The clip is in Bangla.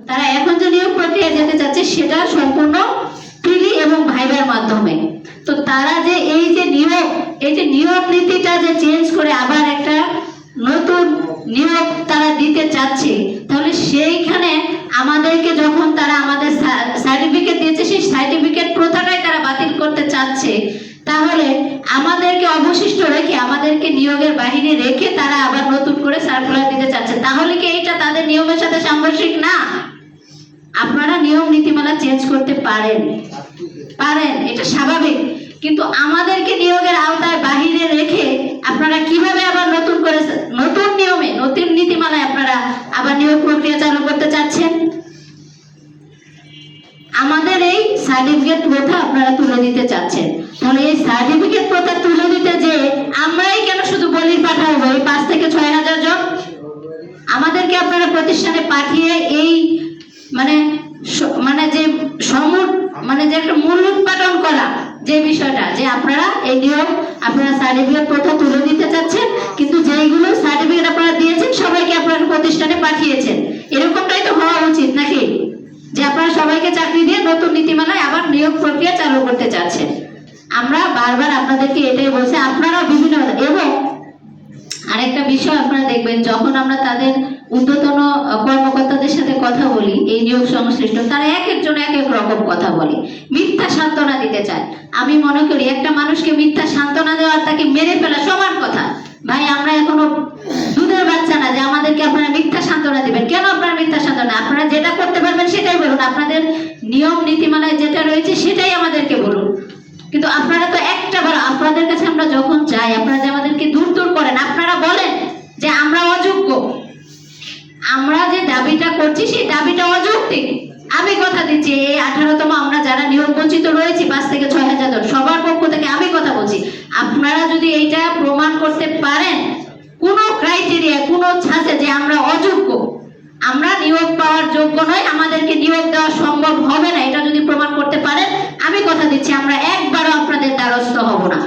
তারা এখন যে নিয়োগ প্রক্রিয়া যেতে চাচ্ছে সেটা সম্পূর্ণ প্রিলি এবং ভাইবার মাধ্যমে। তো তারা যে এই যে নিয়োগ নীতিটা যে চেঞ্জ করে আবার একটা নতুন নিয়োগ তারা দিতে চাচ্ছে, তাহলে সেইখানে আমাদেরকে যখন তারা আমাদের সার্টিফিকেট দিয়েছে সেই সার্টিফিকেট প্রথাটাই তারা বাতিল করতে চাচ্ছে, তাহলে আমাদেরকে অবশিষ্ট রেখে আমাদেরকে নিয়োগের বাহিনী রেখে তারা আবার নতুন করে সার্কুলার দিতে চাচ্ছে। তাহলে কি এইটা তাদের নিয়মের সাথে সাংঘর্ষিক না? আপনারা নিয়ম নীতিমালা চেঞ্জ করতে পারেন, এটা স্বাভাবিক, কিন্তু আমাদেরকে নিয়োগের আওতায় বাহিরে রেখে আপনারা কিভাবে আবার নতুন করে নতুন নিয়মে নতুন নীতিমালায় আপনারা আবার নিয়োগ প্রক্রিয়া চালু করতে চাচ্ছেন? আমাদের এই সার্টিফিকেট প্রথা আপনারা তুলে দিতে চাচ্ছেন, তাহলে এই সার্টিফিকেট প্রথা তুলে দিতে যে আমরাই কেন শুধু বলি পাঠাবো এই 5 থেকে 6,000 জন? আমাদেরকে আপনারা প্রতিষ্ঠানে পাঠিয়ে এই মানে যে একটা মূল উৎপাদন করা যে বিষয়টা, যে আপনারা এই নিয়ম আপনারা সার্টিফিকেট প্রথা তুলে দিতে চাচ্ছেন, কিন্তু যেইগুলো সার্টিফিকেট আপনারা দিয়েছেন সবাইকে আপনারা প্রতিষ্ঠানে পাঠিয়েছেন, এরকমটাই তো হওয়া উচিত নাকি? যে আপনারা সবাইকে চাকরি দিয়ে নতুন নীতিমালায় আবার নিয়োগ প্রক্রিয়া চালু করতে চাচ্ছেন। আমরা বারবার আপনাদেরকে এটাই বলছি, আপনারা বিভিন্ন এবং আরেকটা বিষয় আপনারা দেখবেন, যখন আমরা তাদের ঊর্ধ্বতন কর্মকর্তাদের সাথে কথা বলি এই নিয়োগ সংশ্লিষ্ট, তারা এক একজন এক এক রকম কথা বলে, মিথ্যা সান্ত্বনা দিতে চায়। আমি মনে করি একটা মানুষকে মিথ্যা সান্ত্বনা দেওয়ার তাকে মেরে ফেলা সমান কথা। ভাই, আমরা এখনো দুধের বাচ্চা না যে আমাদেরকে আপনারা মিথ্যা সান্ত্বনা দিবেন। কেন আপনারা মিথ্যা সান্ত্বনা? আপনারা যেটা করতে পারবেন সেটাই বলুন, আপনাদের নিয়ম নীতিমালায় যেটা রয়েছে সেটাই আমাদেরকে বলুন। কিন্তু আপনারা তো একটাবার আপনাদের কাছে আমরা যখন যাই, আপনারা যে আমাদেরকে দূর করেন, আপনারা বলেন যে আমরা অযোগ্য, আমরা যে দাবিটা করছি সেই দাবিটা অযৌক্তিক। আমি কথা দিচ্ছি এই 18তম আমরা যারা নিয়োগ বঞ্চিত রয়েছি 5 থেকে 6,000 জন, সবার পক্ষ থেকে আমি কথা বলছি, আপনারা যদি এইটা প্রমাণ করতে পারেন কোনো ক্রাইটেরিয়া কোনো ছাঁচে যে আমরা অযোগ্য, আমরা নিয়োগ পাওয়ার যোগ্য নয়, আমাদেরকে নিয়োগ দেওয়া সম্ভব হবে না, এটা যদি প্রমাণ করতে পারেন আমি কথা দিচ্ছি আমরা একবারও আপনাদের দ্বারস্থ হব না।